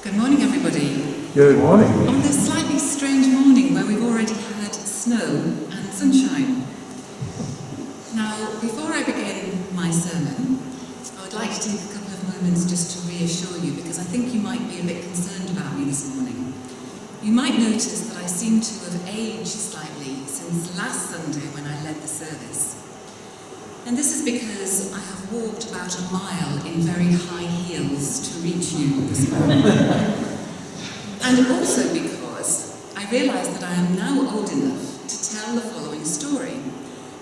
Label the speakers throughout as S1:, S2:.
S1: Good morning, everybody.
S2: Good morning.
S1: On this slightly strange morning where we've already had snow and sunshine. Now, before I begin my sermon, I would like to take a couple of moments just to reassure you, because I think you might be a bit concerned about me this morning. You might notice that I seem to have aged slightly since last Sunday when I led the service. And this is because I have walked about a mile in very high heels to reach you this morning. And also because I realise that I am now old enough to tell the following story.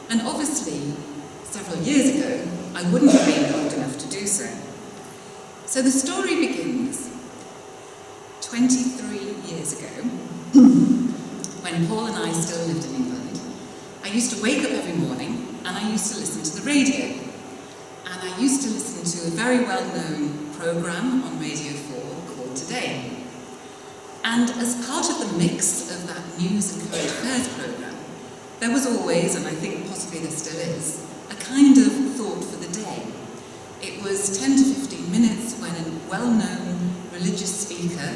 S1: And obviously, several years ago, I wouldn't have been old enough to do so. So the story begins 23 years ago, when Paul and I still lived in England. I used to wake up every morning and I used to listen to the radio. And I used to listen to a very well-known programme on Radio 4 called Today. And as part of the mix of that news and current affairs programme, there was always, and I think possibly there still is, a kind of thought for the day. It was 10 to 15 minutes when a well-known religious speaker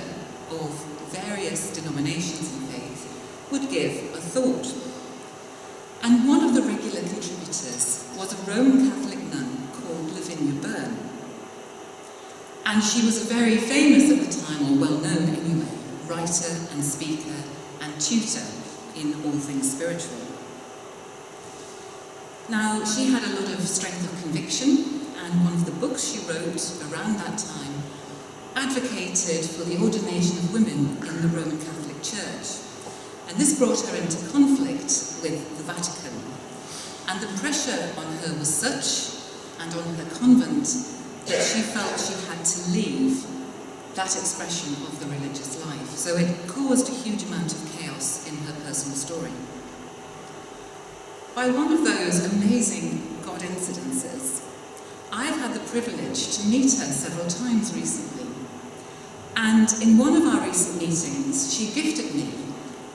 S1: of various denominations and faith would give a thought. And one of the regular contributors was a Roman Catholic nun called Bess. And she was a very famous at the time, or well-known anyway, writer and speaker and tutor in all things spiritual. Now, she had a lot of strength of conviction, and one of the books she wrote around that time advocated for the ordination of women in the Roman Catholic Church. And this brought her into conflict with the Vatican. And the pressure on her was such, and on her convent, that she felt she had to leave that expression of the religious life. So it caused a huge amount of chaos in her personal story. By one of those amazing God incidences, I've had the privilege to meet her several times recently. And in one of our recent meetings, she gifted me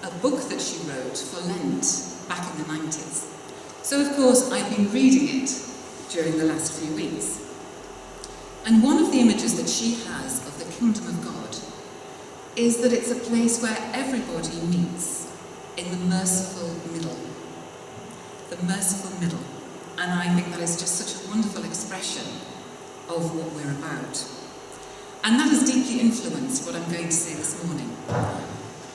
S1: a book that she wrote for Lent back in the 90s. So of course I've been reading it during the last few weeks. And one of the images that she has of the kingdom of God is that it's a place where everybody meets in the merciful middle. The merciful middle. And I think that is just such a wonderful expression of what we're about. And that has deeply influenced what I'm going to say this morning.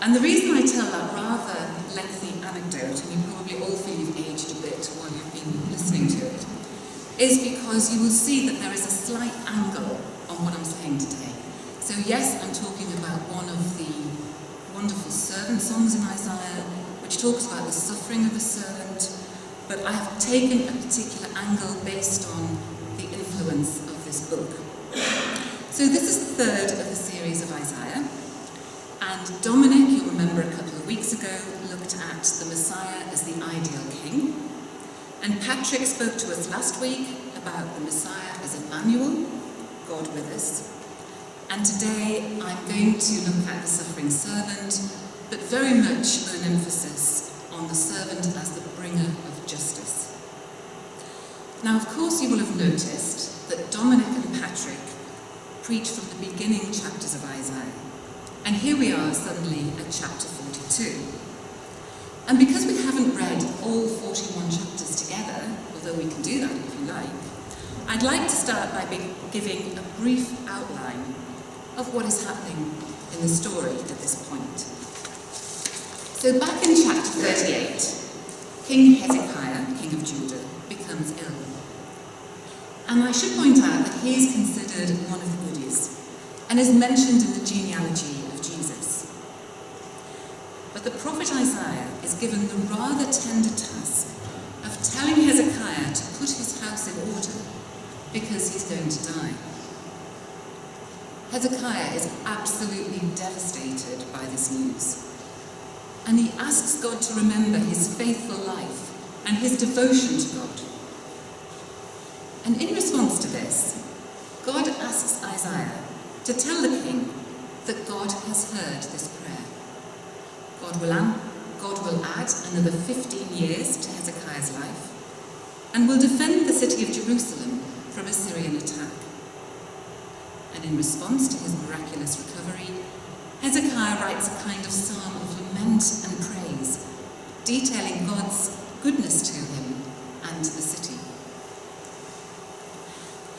S1: And the reason I tell that rather lengthy anecdote, and you probably all feel you've aged a bit while you've been listening to it, is because you will see that there is a slight angle on what I'm saying today. So yes, I'm talking about one of the wonderful servant songs in Isaiah, which talks about the suffering of the servant, but I have taken a particular angle based on the influence of this book. So this is the third of the series of Isaiah. And Dominic, you'll remember a couple of weeks ago, looked at the Messiah as the ideal king. And Patrick spoke to us last week about the Messiah as Emmanuel, God with us. And today I'm going to look at the suffering servant, but very much with an emphasis on the servant as the bringer of justice. Now, of course, you will have noticed that Dominic and Patrick preach from the beginning chapters of Isaiah. And here we are suddenly at chapter 42. And because we haven't read all 41 chapters together, although we can do that if you like, I'd like to start by giving a brief outline of what is happening in the story at this point. So back in chapter 38, King Hezekiah, king of Judah, becomes ill. And I should point out that he is considered one of the goodies and is mentioned in the genealogy of Jesus. But the prophet Isaiah is given the rather tender task of telling Hezekiah to put his house in order because he's going to die. Hezekiah is absolutely devastated by this news. And he asks God to remember his faithful life and his devotion to God. And in response to this, God asks Isaiah to tell the king that God has heard this prayer. God will add another 15 years to Hezekiah's life and will defend the city of Jerusalem from Assyrian attack. and in response to his miraculous recovery, Hezekiah writes a kind of psalm of lament and praise, detailing God's goodness to him and to the city.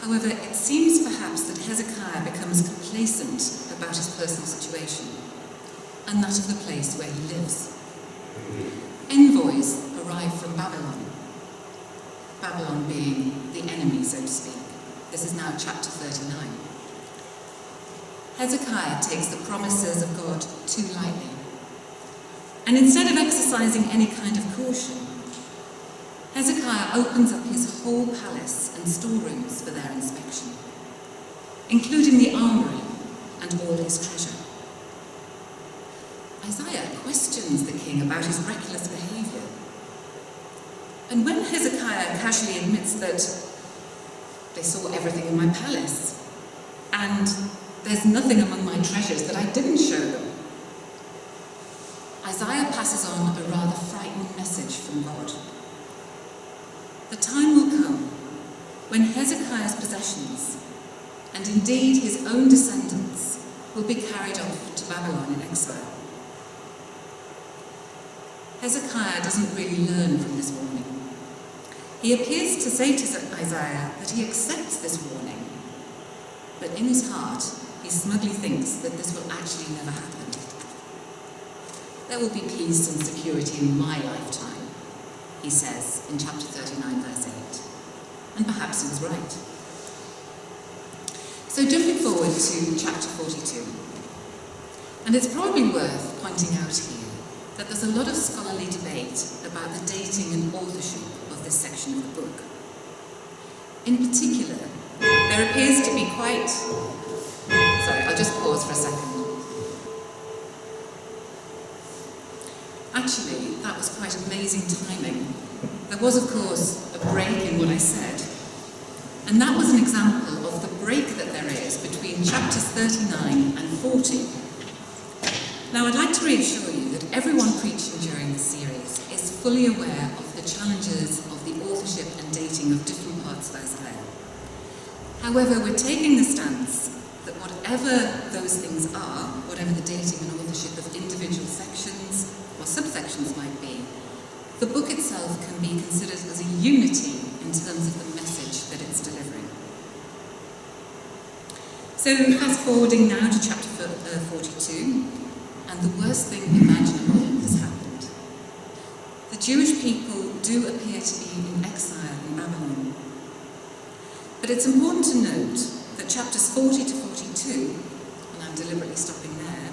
S1: However, it seems perhaps that Hezekiah becomes complacent about his personal situation and that of the place where he lives. Envoys arrive from Babylon, Babylon being the enemy, so to speak. This is now chapter 39. Hezekiah takes the promises of God too lightly, and instead of exercising any kind of caution, Hezekiah opens up his whole palace and storerooms for their inspection, including the armoury and all his treasure. Isaiah questions the king about his reckless behaviour, and when Hezekiah casually admits that they saw everything in my palace, and there's nothing among my treasures that I didn't show them, Isaiah passes on a rather frightening message from God. The time will come when Hezekiah's possessions, and indeed his own descendants, will be carried off to Babylon in exile. Hezekiah doesn't really learn from this warning. He appears to say to Isaiah that he accepts this warning, but in his heart he smugly thinks that this will actually never happen. There will be peace and security in my lifetime, he says in chapter 39, verse 8. And perhaps he was right. So jumping forward to chapter 42, and it's probably worth pointing out here that there's a lot of scholarly debate about the dating and authorship of this section of the book. In particular, there appears to be quite... Sorry, I'll just pause for a second. Actually, that was quite amazing timing. There was, of course, a break in what I said, and that was an example of the break that there is between chapters 39 and 40. Now, I'd like to reassure you that everyone preaching during this series is fully aware of the challenges of the authorship and dating of different parts of Isaiah. However, we're taking the stance that whatever those things are, whatever the dating and authorship of individual sections or subsections might be, the book itself can be considered as a unity in terms of the message that it's delivering. So, fast forwarding now to chapter 42, and the worst thing imaginable has happened. The Jewish people do appear to be in exile in Babylon. But it's important to note that chapters 40 to 42, and I'm deliberately stopping there,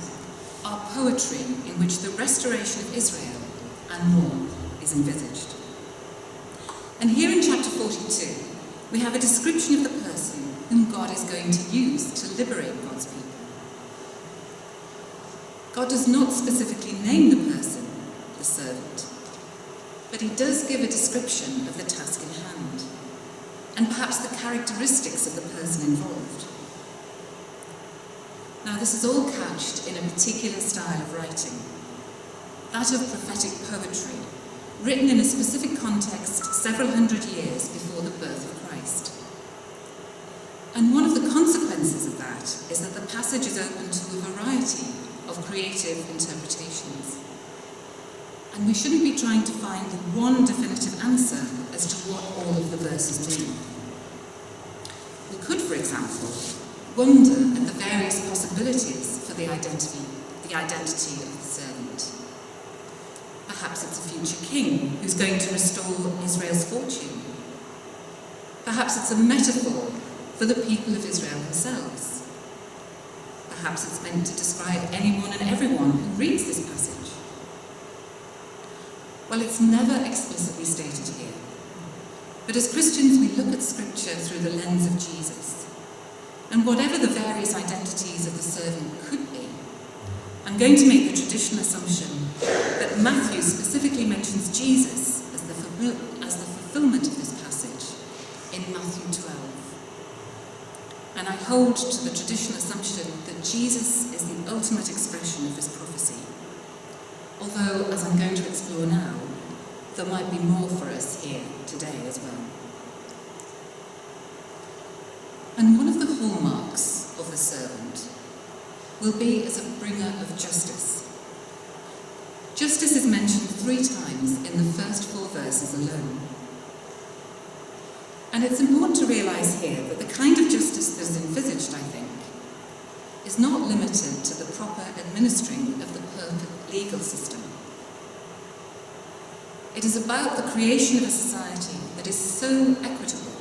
S1: are poetry in which the restoration of Israel and more is envisaged. And here in chapter 42, we have a description of the person whom God is going to use to liberate God's people. God does not specifically name the person, the servant, but he does give a description of the task in hand, and perhaps the characteristics of the person involved. Now, this is all couched in a particular style of writing, that of prophetic poetry, written in a specific context several hundred years before the birth of Christ. And one of the consequences of that is that the passage is open to a variety of creative interpretations. And we shouldn't be trying to find one definitive answer as to what all of the verses mean. We could, for example, wonder at the various possibilities for the identity of the servant. Perhaps it's a future king who's going to restore Israel's fortune. Perhaps it's a metaphor for the people of Israel themselves. Perhaps it's meant to describe anyone and everyone who reads this passage. Well, it's never explicitly stated here. But as Christians, we look at Scripture through the lens of Jesus. And whatever the various identities of the servant could be, I'm going to make the traditional assumption that Matthew specifically mentions Jesus as the fulfillment of this passage in Matthew 12. And I hold to the traditional assumption that Jesus is the ultimate expression of this prophecy. Although, as I'm going to explore now, there might be more for us here today as well. And one of the hallmarks of the will be as a bringer of justice. Justice is mentioned 3 times in the first 4 verses alone. And it's important to realise here that the kind of justice that is envisaged, I think, is not limited to the proper administering of the perfect legal system. It is about the creation of a society that is so equitable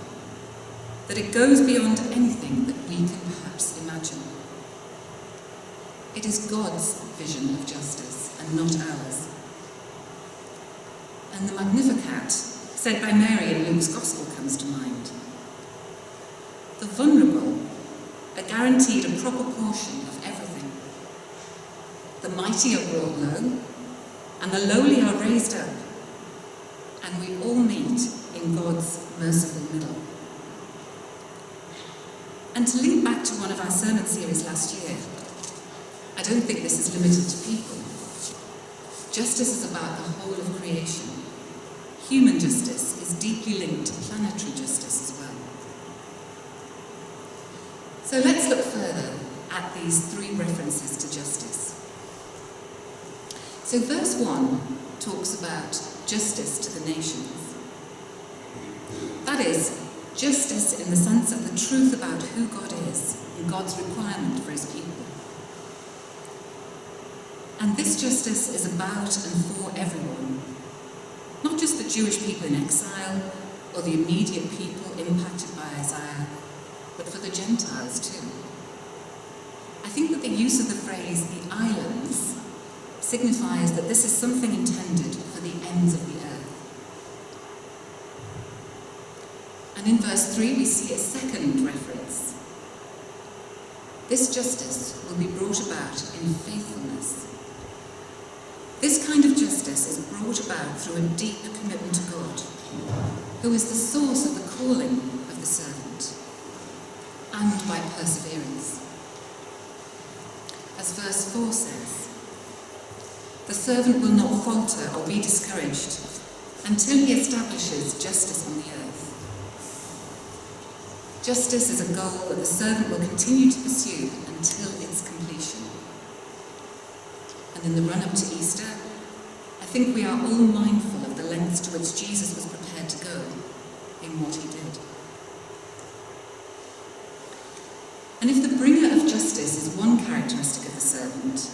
S1: that it goes beyond anything that we can perhaps imagine. It is God's vision of justice and not ours. And the Magnificat, said by Mary in Luke's Gospel, comes to mind. The vulnerable are guaranteed a proper portion of everything. The mighty are brought low, and the lowly are raised up, and we all meet in God's merciful middle. And to link back to one of our sermon series last year, I don't think this is limited to people. Justice is about the whole of creation. Human justice is deeply linked to planetary justice as well. So let's look further at these 3 references to justice. So verse 1 talks about justice to the nations. That is, justice in the sense of the truth about who God is and God's requirement for his people. And this justice is about and for everyone, not just the Jewish people in exile or the immediate people impacted by Isaiah, but for the Gentiles too. I think that the use of the phrase the islands signifies that this is something intended for the ends of the earth. And in verse 3 we see a second reference. This justice will be brought about in faithfulness. This kind of justice is brought about through a deep commitment to God, who is the source of the calling of the servant, and by perseverance. As verse 4 says, the servant will not falter or be discouraged until he establishes justice on the earth. Justice is a goal that the servant will continue to pursue until its completion. And in the run-up to Easter, I think we are all mindful of the lengths to which Jesus was prepared to go in what he did. And if the bringer of justice is one characteristic of the servant,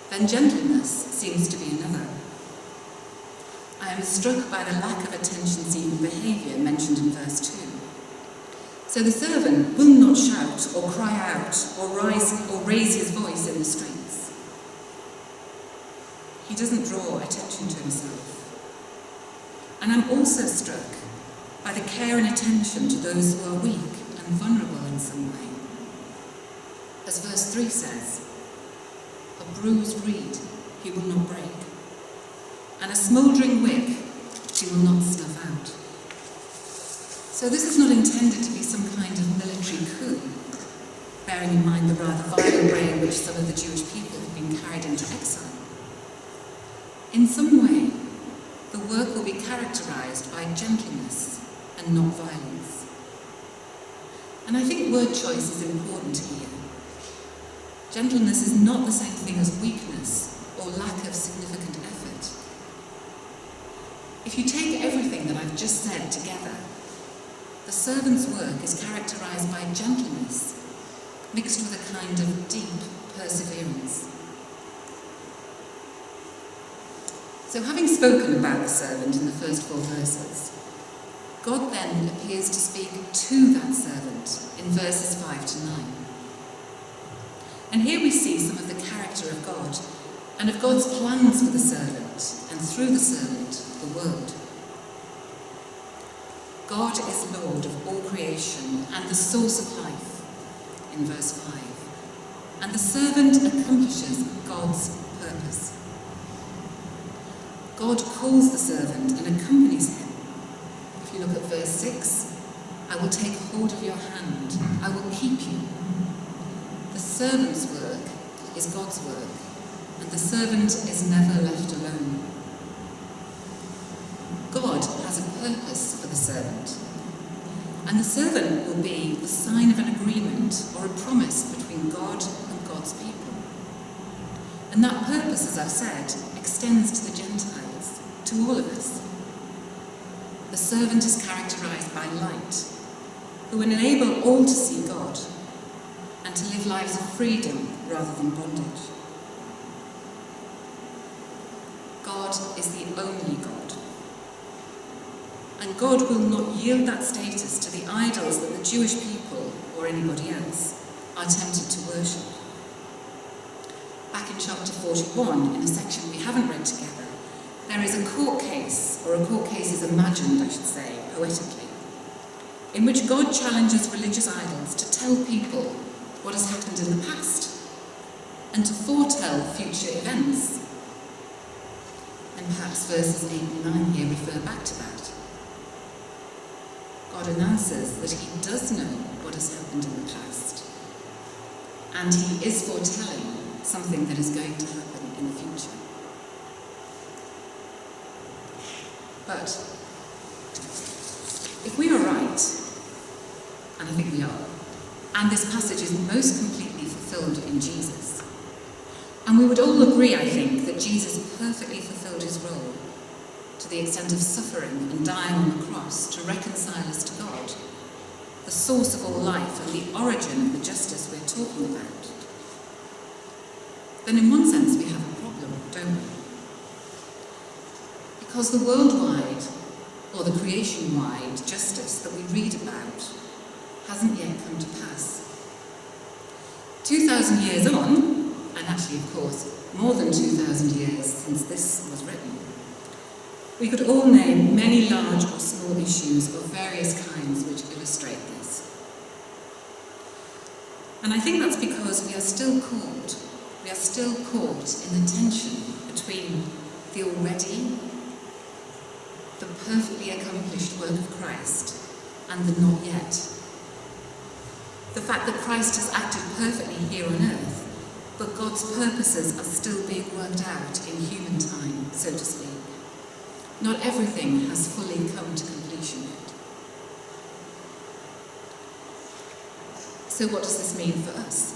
S1: then gentleness seems to be another. I am struck by the lack of attention-seeking behaviour mentioned in verse 2. So the servant will not shout or cry out or raise his voice in the streets. He doesn't draw attention to himself. And I'm also struck by the care and attention to those who are weak and vulnerable in some way. As verse 3 says, a bruised reed he will not break, and a smouldering wick he will not snuff out. So this is not intended to be some kind of military coup, bearing in mind the rather violent way in which some of the Jewish people have been carried into exile. In some way, the work will be characterised by gentleness and not violence. And I think word choice is important here. Gentleness is not the same thing as weakness or lack of significant effort. If you take everything that I've just said together, the servant's work is characterised by gentleness, mixed with a kind of deep perseverance. So having spoken about the servant in the first 4 verses, God then appears to speak to that servant in verses 5 to 9. And here we see some of the character of God and of God's plans for the servant and through the servant, the world. God is Lord of all creation and the source of life, in verse 5. And the servant accomplishes God's purpose. God calls the servant and accompanies him. If you look at verse 6, I will take hold of your hand, I will keep you. The servant's work is God's work, and the servant is never left alone. God has a purpose for the servant, and the servant will be the sign of an agreement or a promise between God and God's people. And that purpose, as I've said, extends to the Gentiles, to all of us. The servant is characterised by light, who will enable all to see God and to live lives of freedom rather than bondage. God is the only God. And God will not yield that status to the idols that the Jewish people, or anybody else, are tempted to worship. Back in chapter 41, in a section we haven't read together, there is a court case, or a court case is imagined, I should say, poetically, in which God challenges religious idols to tell people what has happened in the past and to foretell future events. And perhaps verses 8 and 9 here refer back to that. God announces that he does know what has happened in the past, and he is foretelling something that is going to happen in the future. But if we are right, and I think we are, and this passage is most completely fulfilled in Jesus, and we would all agree, I think, that Jesus perfectly fulfilled his role to the extent of suffering and dying on the cross to reconcile us to God, the source of all life and the origin of the justice we're talking about, then in one sense we have a problem, don't we? Because the worldwide, or the creation-wide justice that we read about hasn't yet come to pass. 2,000 years on, and actually, of course, more than 2,000 years since this was written, we could all name many large or small issues of various kinds which illustrate this. And I think that's because we are still caught in the tension between the already, the perfectly accomplished work of Christ, and the not yet. The fact that Christ has acted perfectly here on earth, but God's purposes are still being worked out in human time, so to speak. Not everything has fully come to completion yet. So what does this mean for us?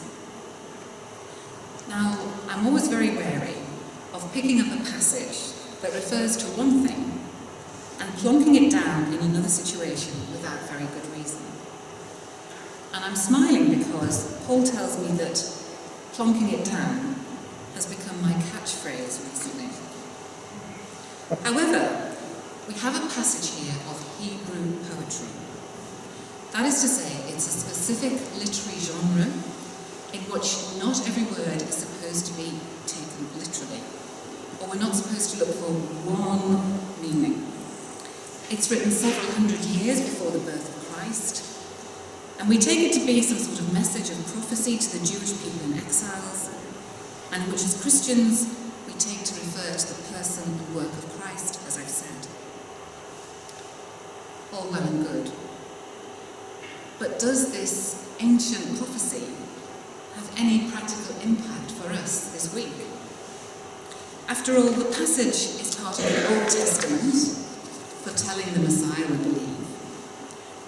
S1: Now, I'm always very wary of picking up a passage that refers to one thing and plonking it down in another situation without very good reason. And I'm smiling because Paul tells me that plonking it down has become my catchphrase recently. However, we have a passage here of Hebrew poetry. That is to say, it's a specific literary genre in which not every word is supposed to be taken literally, or we're not supposed to look for one meaning. It's written several hundred years before the birth of Christ, and we take it to be some sort of message of prophecy to the Jewish people in exiles, and which as Christians we take to refer to the person and work of Christ, as I've said. All well and good. But does this ancient prophecy have any practical impact for us this week? After all, the passage is part of the Old Testament, foretelling the Messiah, we believe,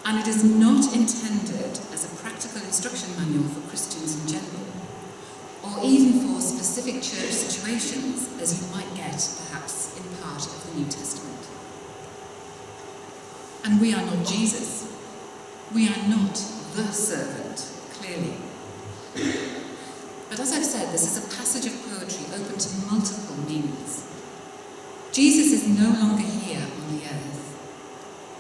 S1: and it is not intended as a practical instruction manual for Christians in general, or even for specific church situations, as you might get, perhaps, in part of the New Testament. And we are not Jesus. We are not the servant, clearly. But as I've said, this is a passage of poetry open to multiple meanings. Jesus is no longer here on the earth,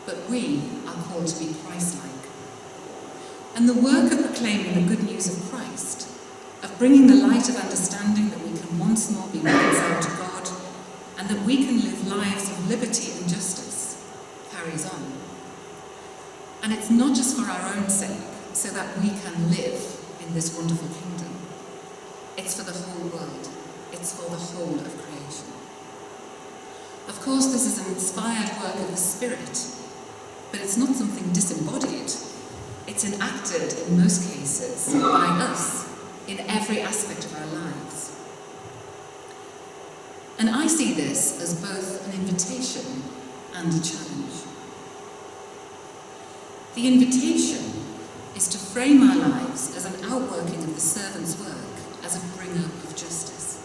S1: but we are called to be Christ-like. And the work of proclaiming the good news of Christ, of bringing the light of understanding that we can once more be reconciled to God, and that we can live lives of liberty and justice, carries on. And it's not just for our own sake, so that we can live in this wonderful kingdom. It's for the whole world. It's for the whole of creation. Of course, this is an inspired work of the Spirit, but it's not something disembodied. It's enacted, in most cases, by us, in every aspect of our lives. And I see this as both an invitation and a challenge. The invitation is to frame our lives as an outworking of the servant's work, as as a bringer of justice.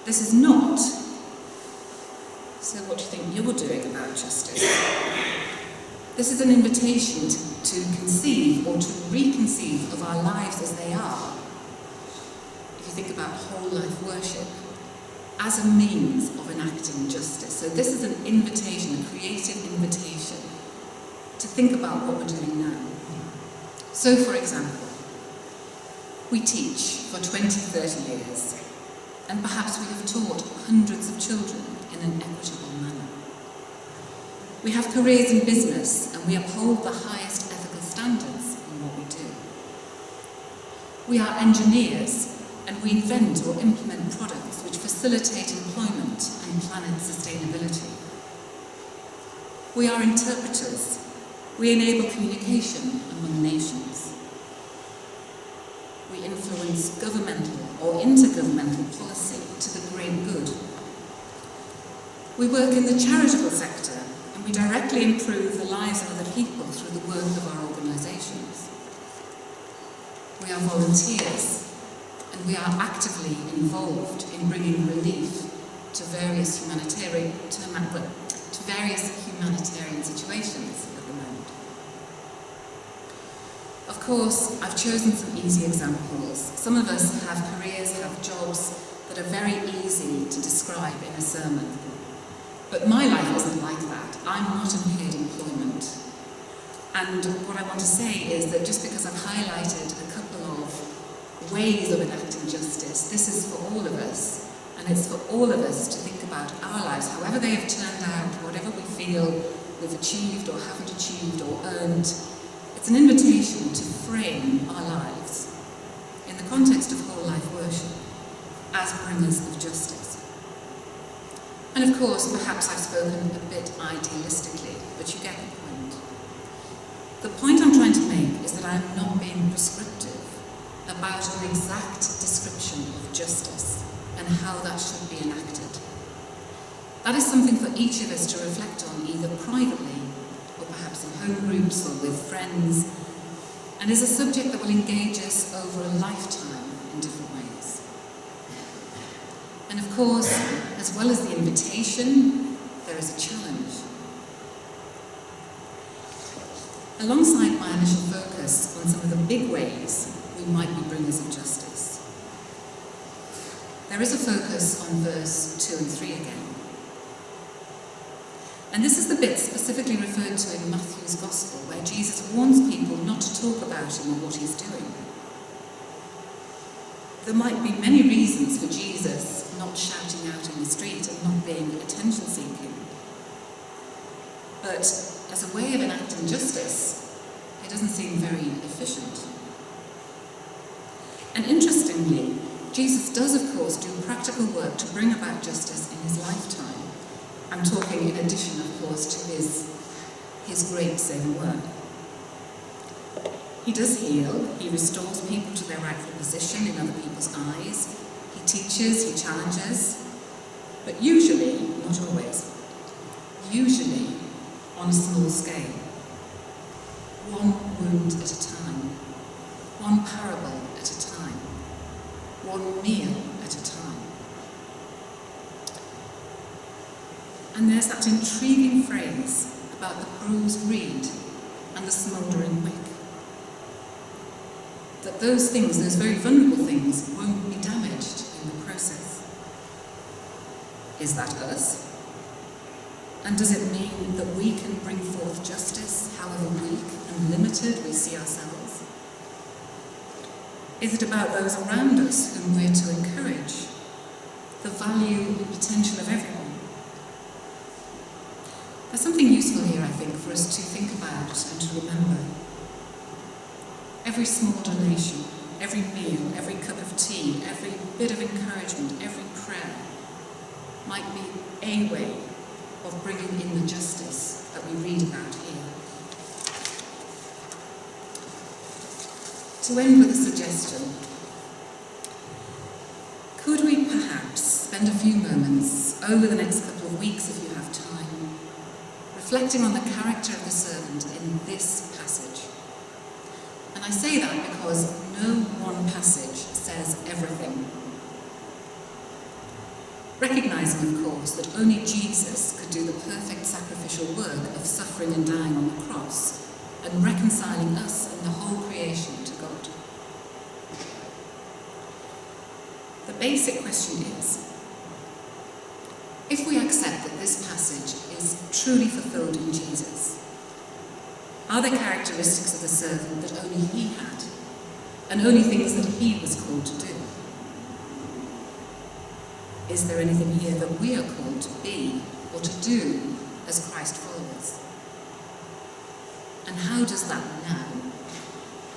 S1: This is not, so what do you think you're doing about justice? This is an invitation to conceive or to reconceive of our lives as they are, if you think about whole life worship, as a means of enacting justice. So this is an invitation, a creative invitation, to think about what we're doing now. So, for example, we teach for 20, 30 years, and perhaps we have taught hundreds of children in an equitable manner. We have careers in business, and we uphold the highest ethical standards in what we do. We are engineers, and we invent or implement products which facilitate employment and planet sustainability. We are interpreters. We enable communication among nations. We influence governmental or intergovernmental policy to the great good. We work in the charitable sector, and we directly improve the lives of other people through the work of our organisations. We are volunteers, and we are actively involved in bringing relief to various humanitarian situations at the moment. Of course, I've chosen some easy examples. Some of us have careers, have jobs that are very easy to describe in a sermon. But my life isn't like that. I'm not in paid employment. And what I want to say is that just because I've highlighted a couple of ways of enacting justice, this is for all of us. And it's for all of us to think about our lives, however they have turned out, whatever we feel we've achieved or haven't achieved or earned. It's an invitation to frame our lives in the context of whole life worship as bringers of justice. And of course, perhaps I've spoken a bit idealistically, but you get the point. The point I'm trying to make is that I'm not being prescriptive about an exact description of justice and how that should be enacted. That is something for each of us to reflect on, either privately or perhaps in home groups or with friends, and is a subject that will engage us over a lifetime in different ways. And of course, as well as the invitation, there is a challenge. Alongside my initial focus on some of the big ways we might be bringers of justice, there is a focus on verse 2 and 3 again. And this is the bit specifically referred to in Matthew's Gospel, where Jesus warns people not to talk about him or what he's doing. There might be many reasons for Jesus not shouting out in the street and not being attention-seeking. But as a way of enacting justice, it doesn't seem very efficient. And interestingly, Jesus does, of course, do practical work to bring about justice in his lifetime. I'm talking in addition, of course, to his great saving work. He does heal, he restores people to their rightful position in other people's eyes, he teaches, he challenges, but usually, not always, usually on a small scale. One wound at a time, one parable at a time, one meal at a time. And there's that intriguing phrase about the bruised reed and the smouldering wick. That those things, those very vulnerable things, won't be damaged in the process. Is that us? And does it mean that we can bring forth justice, however weak and limited we see ourselves? Is it about those around us whom we're to encourage? The value and potential of everyone? There's something useful here, I think, for us to think about and to remember. Every small donation, every meal, every cup of tea, every bit of encouragement, every prayer might be a way of bringing in the justice that we read about here. To end with a suggestion, could we perhaps spend a few moments over the next couple of weeks, if you have time, reflecting on the character of the servant in this passage? And I say that because no one passage says everything. Recognising, of course, that only Jesus could do the perfect sacrificial work of suffering and dying on the cross and reconciling us and the whole creation to God. The basic question is, if we accept that this passage is truly fulfilled in Jesus, are there characteristics of the servant that only he had, and only things that he was called to do? Is there anything here that we are called to be or to do as Christ followers? And how does that now,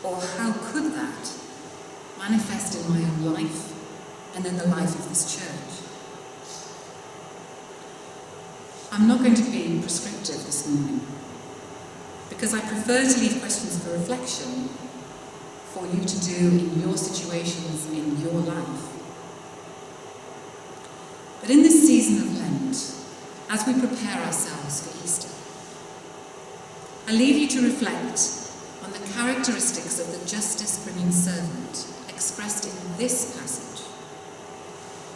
S1: or how could that, manifest in my own life and in the life of this church? I'm not going to be prescriptive this morning, because I prefer to leave questions for reflection for you to do in your situations, in your life. But in this season of Lent, as we prepare ourselves for Easter, I leave you to reflect on the characteristics of the justice-bringing servant expressed in this passage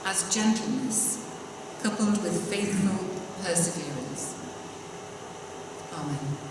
S1: as gentleness coupled with faithful perseverance. Amen.